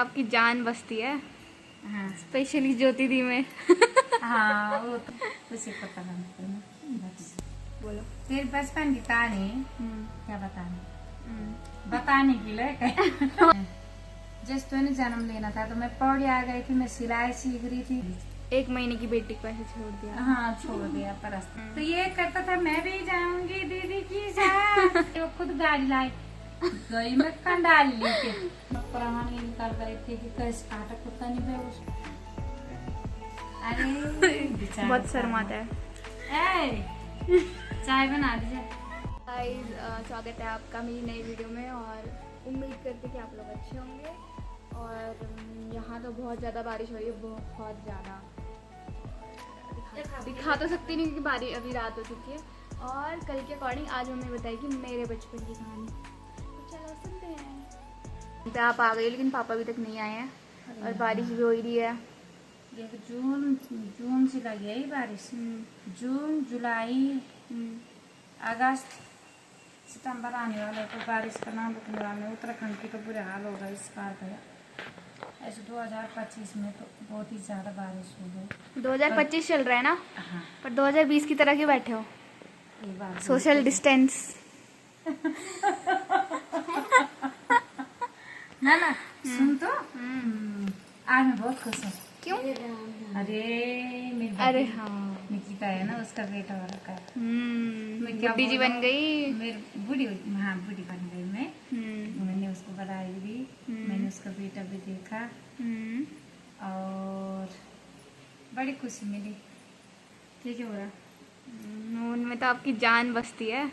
आपकी जान बसती है। हाँ स्पेशली ज्योति दी में। हाँ वो तो उसे पता लगता है ना। बस बोलो। तेरे बचपन की कहानी क्या बताने के लिए जिस तूने जन्म लेना था तो मैं पौड़ी आ गई थी, मैं सिलाई सीख रही थी। 1 महीने की बेटी को ऐसे छोड़ दिया। हाँ छोड़ दिया परस्त। तो ये करता था मैं भी जाऊंगी दीदी की साथ। वो खुद गाड़ी लाई गई मैं कंडाली लेके पुराना निकल रहे थे कि कैसे काटा कुत्ता नहीं पे उसको। अरे बहुत शर्माता है। चाय बना दीजिए। गाइस स्वागत है आपका मेरी नई वीडियो में और उम्मीद करते कि आप लोग अच्छे होंगे। और यहाँ तो बहुत ज़्यादा बारिश हो रही है, बहुत ज़्यादा। दिखा तो सकती नहीं क्योंकि बारिश अभी रात हो चुकी है। और कल के अकॉर्डिंग आज मम्मी बताएगी मेरे बचपन की कहानी। तो चलो सुनते हैं। तो आप आ गए लेकिन पापा अभी तक नहीं आए हैं और बारिश भी हो रही है। ये जून से लगी है बारिश। जून जुलाई अगस्त सितंबर आने वाला है तो बारिश का नाम रुकने वाला है। उत्तराखंड की तो बुरे हाल होगा इस बार का। ऐसे 2025 में तो बहुत ही ज्यादा बारिश हो गई। 2025 चल रहा है ना। हाँ पर 2020 की तरह क्यों बैठे हो? ये बात सोशल डिस्टेंस। ना सुन तो आज मैं बहुत खुश हूँ। क्यों? अरे मेरी अरे बेटी हाँ निकिता है ना, उसका बेटा हो रखा है। मैं क्या बुड्ढी जी बोलूं? बन गई। मेरी बूढ़ी बन गई मैं। मैंने उसको बधाई दी, मैंने उसका बेटा भी देखा और बड़ी खुशी मिली। ठीक है बोला। उनमें तो आपकी जान बसती है।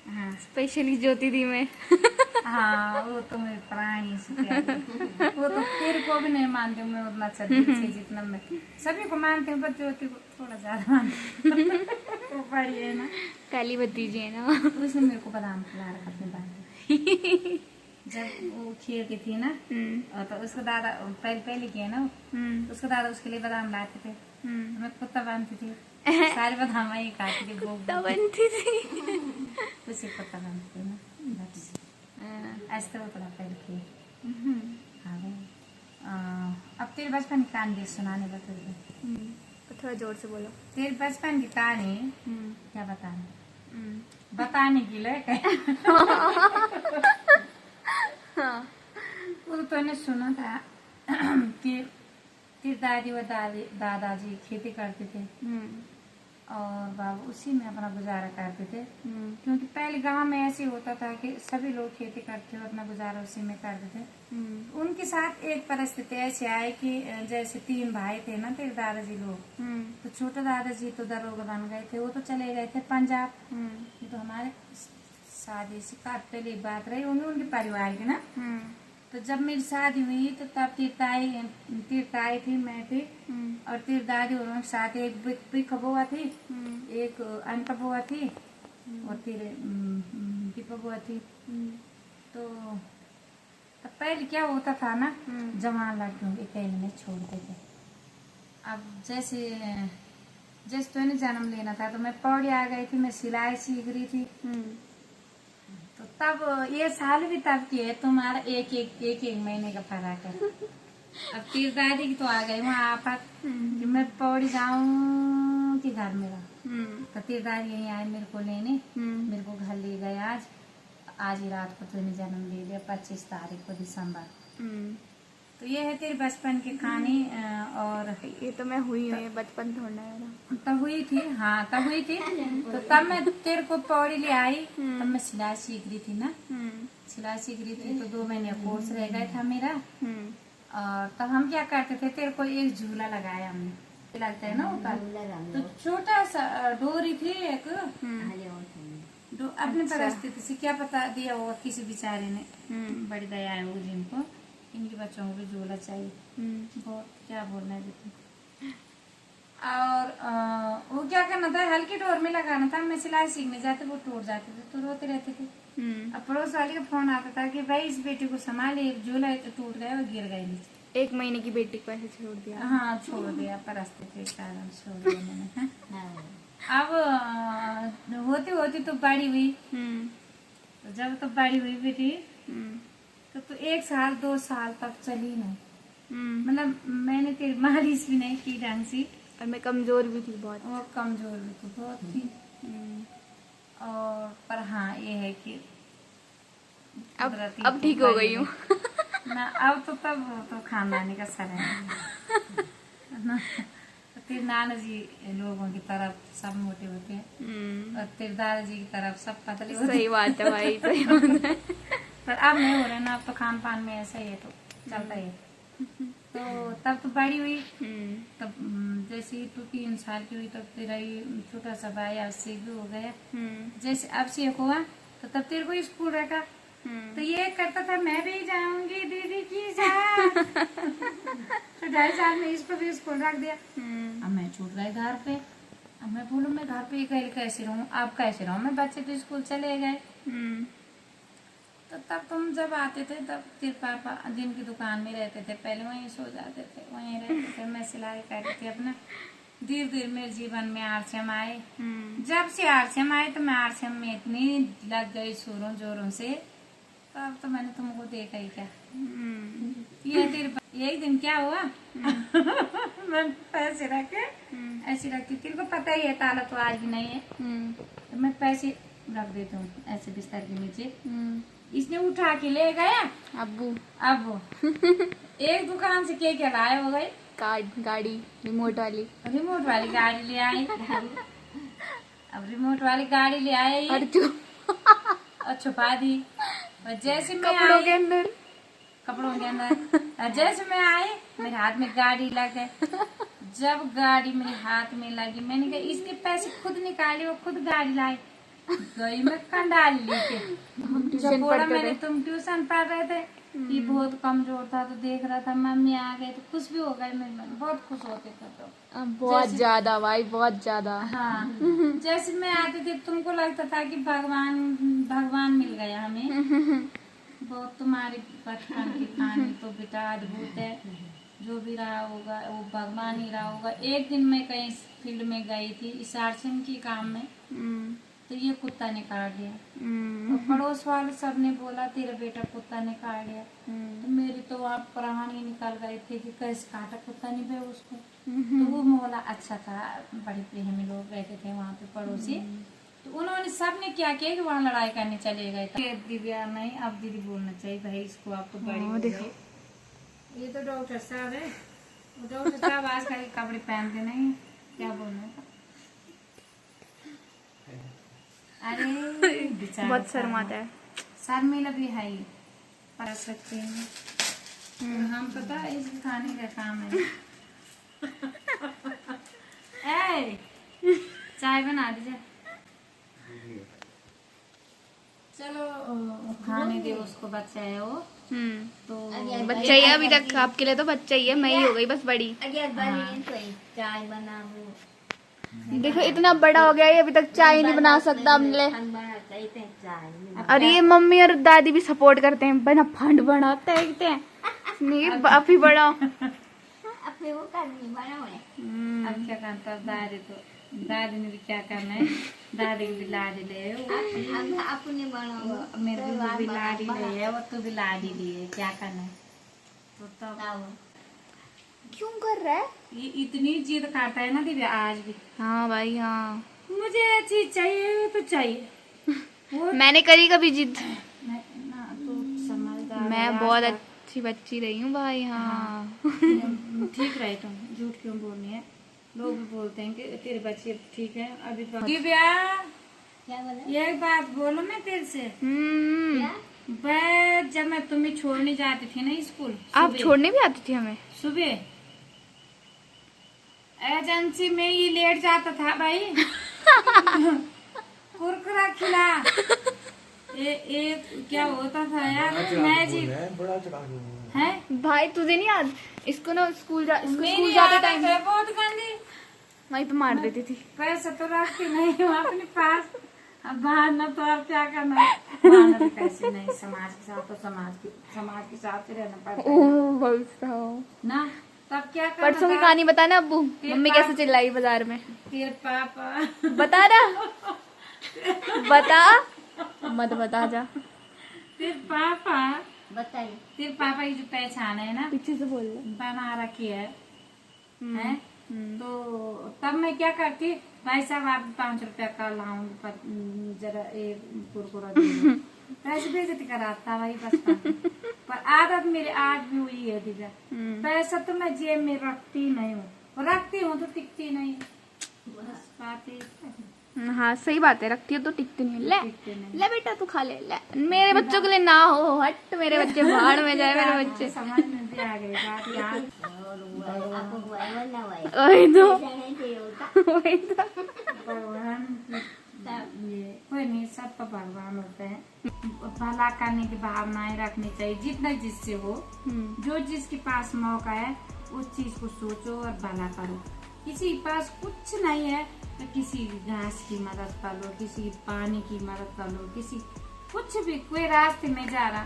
हाँ स्पेशली ज्योति दी में। हाँ वो तो मेरी प्राणी से प्यारी। वो तो तेरे को भी नहीं मानती हूँ मैं उतना अच्छा दिल से जितना मैं सभी को मानती हूँ, पर ज्योति को थोड़ा ज्यादा मानती हूँ। वो बड़ी है ना, पहली भतीजी है ना। उसने मेरे को बादाम खिला रखा अपने बाल। जब वो खेलती थी ना तो उसका दादा पहले किया ना, उसका दादा उसके लिए बादाम लाते थे। मैं कुत्ता बांधती थी, सारे बादाम वही खाती थी। बनती थी। उसे कुत्ता बांधती थी ना। ऐसे तो थोड़ा पहले की। हाँ भाई अब तेरे बचपन की कहानी सुनाने बता। तो थोड़ा जोर से बोलो। तेरे बचपन की कहानी क्या बताने के लिए वो तो तूने सुना था कि तेरी दादी व दादाजी खेती करते थे और बाबू उसी में अपना गुजारा करते थे। क्योंकि पहले गांव में ऐसे होता था कि सभी लोग खेती करते और अपना गुजारा उसी में करते थे। उनके साथ एक परिस्थिति ऐसी आई कि जैसे 3 भाई थे ना तेरे दादाजी लोग, तो छोटे दादाजी तो दरोगा बन गए थे, वो तो चले गए थे पंजाब। ये तो हमारे शादी से काफी पहले एक बात रही उनके परिवार की ना। तो जब मेरी शादी हुई तो तब तेरी ताई थी, मैं थी और तेरी दादी और उनके साथ एक बिक बुआ थी, एक अनका बुआ थी और तेरे दीपा बुआ थी। तो तब पहले क्या होता था ना, जवान लड़कियों के अकेले में छोड़ते थे। अब जैसे तूने जन्म लेना था तो मैं पौड़ी आ गई थी, मैं सिलाई सीख रही थी। तो तब ये साल भी तब की है, तुम्हारा एक महीने का फर्क है। अब तेरी दादी की तो आ गई वहाँ आफत कि मैं पौड़ी जाऊँ कि घर में रहूं। तो तेरी दादी यहीं आए मेरे को लेने, मेरे को घर ले गए। आज ही रात को तूने जन्म ले लिया 25 तारीख को दिसंबर। तो ये है तेरी बचपन की कहानी। और ये तो मैं हुई हूँ, ये बचपन थोड़ा है। तब हुई थी, हाँ तब हुई थी। तो तब मैं तेरे को पौड़ी ले आई, तब मैं सिलाई सीख रही थी ना। सिलाई सीख रही थी तो 2 महीने कोर्स रह गया था मेरा। और तब हम क्या करते थे, तेरे को एक झूला लगाया हमने, लगता है ना ऊपर, तो छोटा सा डोरी थी एक अपनी परिस्थिति से क्या पता दिया होगा किसी बेचारे ने। बड़ी दया है वो जिनको इनके बच्चों को भी झूला चाहिए। बहुत क्या बोलना है देखो। और वो क्या करना था, हल्की डोर में लगाना था। मैं सिलाई सीखने जाते वो टूट जाते थे तो रोते रहते थे। अब पड़ोस वाले का फोन आता था कि भाई इस बेटी को संभाले, एक झूला टूट गया और गिर गई नीचे। 1 महीने की बेटी को ऐसे छोड़ दिया। हाँ छोड़ दिया, परिस्थिति के कारण छोड़ दिया मैंने। अब होती तो बड़ी हुई। तो जब तो बड़ी हुई बेटी तो 1 साल 2 साल तक चली नहीं। हम्म। मतलब मैंने तेरी मालिश भी नहीं की ढंग से, और मैं कमजोर भी थी बहुत। और कमजोर भी तो बहुत थी। और पर हाँ ये है कि कुदरती अब ठीक हो गई हूँ। ना अब तो तब तो खानदानी का सर है ना। तो तेरे नाना जी लोगों की तरफ सब मोटे होते हैं और तेरे दादाजी की तरफ सब पतले होते सही बात है भाई, सही बात है। पर अब नहीं हो रहे ना, अब तो खान पान में ऐसा ही है तो चलता ही है। तो तब तो बड़ी हुई, तब जैसे ही तू 3 साल की हुई तब तेरा ही छोटा सा भाई अब से भी हो गया। जैसे अब से हुआ तो तब तेरे को स्कूल रखा, तो ये करता था मैं भी जाऊंगी दीदी की साथ। तो 2.5 साल में इसको भी स्कूल रख दिया। अब मैं छूट गई घर पे। अब मैं बोलूं मैं घर पे अकेले कैसे रहूं, अब कैसे रहूं, मैं बच्चे तो स्कूल चले गए। तो तब तुम जब आते थे तब तेरे पापा जिनकी दुकान में रहते थे पहले वहीं सो जाते थे, वहीं रहते थे, मैं सिलाई करती थी अपना। धीरे धीरे मेरे जीवन में आरसीएम आए। जब से आरसीएम आए तो मैं आरसीएम में इतनी लग गई जोरों जोरों से, तब तो मैंने तुमको देखा ही क्या। ये तेरे एक दिन क्या हुआ, मैं पैसे रखे ऐसे रखती, तेरे को पता ही है ताला तो आज भी नहीं है, तो मैं पैसे रख देती हूँ ऐसे बिस्तर के नीचे। इसने उठा के ले गया अब्बू। अब एक दुकान से क्या लाए हो गए, गाड़ी रिमोट वाली गाड़ी ले आए। अब रिमोट वाली गाड़ी ले आए और छुपा दी। और जैसे मैं कपड़ों के अंदर और जैसे मैं आई मेरे हाथ में गाड़ी लग गई। जब गाड़ी मेरे हाथ में लगी मैंने कहा इसके पैसे खुद निकाले, वो खुद गाड़ी लाई। गई मैं कंडाल लेके। जब बोला मैंने तुम ट्यूशन पढ़ रहे थे, ये बहुत कमजोर था तो देख रहा था, मम्मी आ गए तो खुश भी हो गए, मेरे मन बहुत खुश होते थे। तो बहुत ज्यादा भाई, बहुत ज्यादा। हाँ जैसे मैं आती थी तुमको लगता था कि भगवान मिल गया हमें। बहुत तुम्हारी बचपन की कहानी तो बेटा अद्भुत है, जो भी रहा होगा वो भगवान ही रहा होगा। एक दिन मैं कहीं फील्ड में गई थी इस आरसीएम की काम में, तो ये कुत्ता ने काट दिया। और पड़ोस वाले सब ने बोला तेरा बेटा कुत्ता ने काट दिया। तो मेरी तो वहाँ प्राण ही निकल गए थे कि कैसे काटा कुत्ता ने भाई उसको। तो वो मोहल्ला अच्छा था, बड़े प्रेमी लोग रहते थे वहाँ पे पड़ोसी। तो उन्होंने सब ने क्या किया कि वहाँ लड़ाई करने चले गए थे। दिव्या नहीं अब दीदी बोलना चाहिए भाई इसको, आप तो बड़ी हो गई। ये तो डॉक्टर साहब है, डॉक्टर साहब आजकल कपड़े पहनते नहीं, क्या बोलना। अरे बहुत शर्माता है। शर्मिला भी है ही पढ़ सकते हैं। हम पता है इस खाने का काम है। ए, चाय बना दीजिए। चलो खाने दे उसको, बच्चा है वो। तो बच्चा ही है अभी तक, आपके लिए तो बच्चा ही है, मैं ही हो गई बस बड़ी। चाय बना वो। देखो इतना बड़ा हो गया है अभी तक चाय नहीं बना सकता अपने लिए। और ये मम्मी और दादी भी सपोर्ट करते हैं, बना फंड बनाते हैं नहीं बाप ही बड़ा। अब क्या करता है दादी, तो दादी ने भी क्या करना है, दादी भी लाडी ले अपने मेरे भी लाडी ले है, वो तो भी लाडी ली है, क्या करना है। तो तब क्यों कर रहा है ये इतनी जिद करता है ना दिव्या आज भी। हाँ भाई हाँ, मुझे ये चीज चाहिए तो चाहिए। मैंने करी कभी जिद? तो समझदार मैं बहुत अच्छी बच्ची रही हूँ भाई। हाँ ठीक रहे तुम, झूठ क्यों बोलनी है। लोग भी बोलते हैं कि तेरे बच्चे ठीक है अभी। दिव्या ये बात बोलो मैं तेरे से, जब मैं तुम्हें छोड़ने जाती थी ना स्कूल, आप छोड़ने भी आती थी हमें सुबह एजेंसी में ही लेट जाता था भाई। कुरकुरा खिला क्या होता था यार, मैजिक है भाई, तुझे नहीं याद? इसको ना स्कूल जाते टाइम बहुत गंदी वहीं पे मार देती थी। पैसा तो रखती नहीं हूँ अपने पास, अब बहाना तो अब क्या करना है, बहाना भी कैसे नहीं, समाज के साथ तो समाज के साथ से रहना पड़ता है ना। तब क्या करना, परसों की कहानी बताना अब्बू, मम्मी कैसे चिल्लाई बाजार में। तेरे पापा बता ना, बता मत बता जा। तेरे पापा बताइए फिर पापा की जो पहचान है ना पीछे से बोल बना रखी है हैं? तो तब मैं क्या करती, भाई साहब आप 5 रुपया का लाऊंगी पर जरा एक कुरकुरा दे दो। पैसे बेइज्जती कराता भाई बचपन में। पर आदत मेरी आज भी हुई है दीदा। पैसा तो मैं जेब में रखती नहीं हूँ, रखती हूँ तो टिकती नहीं। बस बात है। हाँ सही बात है, रखती हो तो टिकती नहीं। ले टिकती नहीं। ले बेटा तू खा ले। ले मेरे बच्चों के लिए ना हो, हट मेरे बच्चे बाहर में जाए मेरे बच्चे। समझ में भी आ गई बात यार। वही तो वही तो। भगवान ये कोई नहीं, सबका भगवान होता है। भला करने की भावनाएं रखनी चाहिए जितना जिससे हो। जो जिसके पास मौका है उस चीज को सोचो और भला करो। किसी के पास कुछ नहीं है तो किसी घास की मदद कर लो, किसी पानी की मदद कर लो, किसी कुछ भी, कोई रास्ते में जा रहा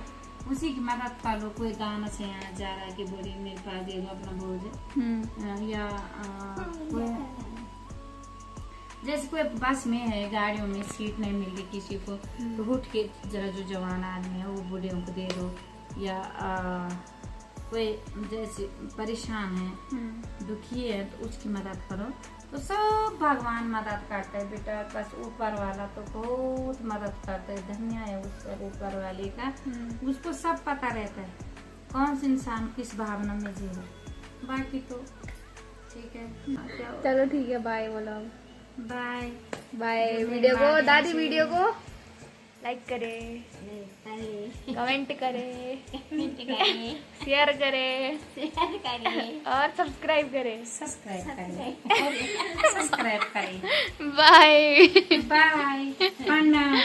उसी की मदद कर लो। कोई गाना से यहाँ जा रहा है कि बोले मेरे पास दे दो अपना बोझ, या कोई जैसे कोई बस में है, गाड़ियों में सीट नहीं मिल रही किसी को, तो उठ के जरा जो जवान आदमी है वो बूढ़े को दे दो। या कोई जैसे परेशान है, दुखी है, तो उसकी मदद करो। तो सब भगवान मदद करता है बेटा, बस ऊपर वाला तो बहुत मदद करता है। धन्य है उस ऊपर वाले का, उसको सब पता रहता है कौन सा इंसान किस भावना में जी रहा। बाकी तो ठीक है। चलो ठीक है, बाय बोलो। Bye bye. वीडियो को दादी, वीडियो को लाइक करे, कमेंट करे, शेयर करे और सब्सक्राइब करे। सब्सक्राइब करें। Bye bye. प्रणाम।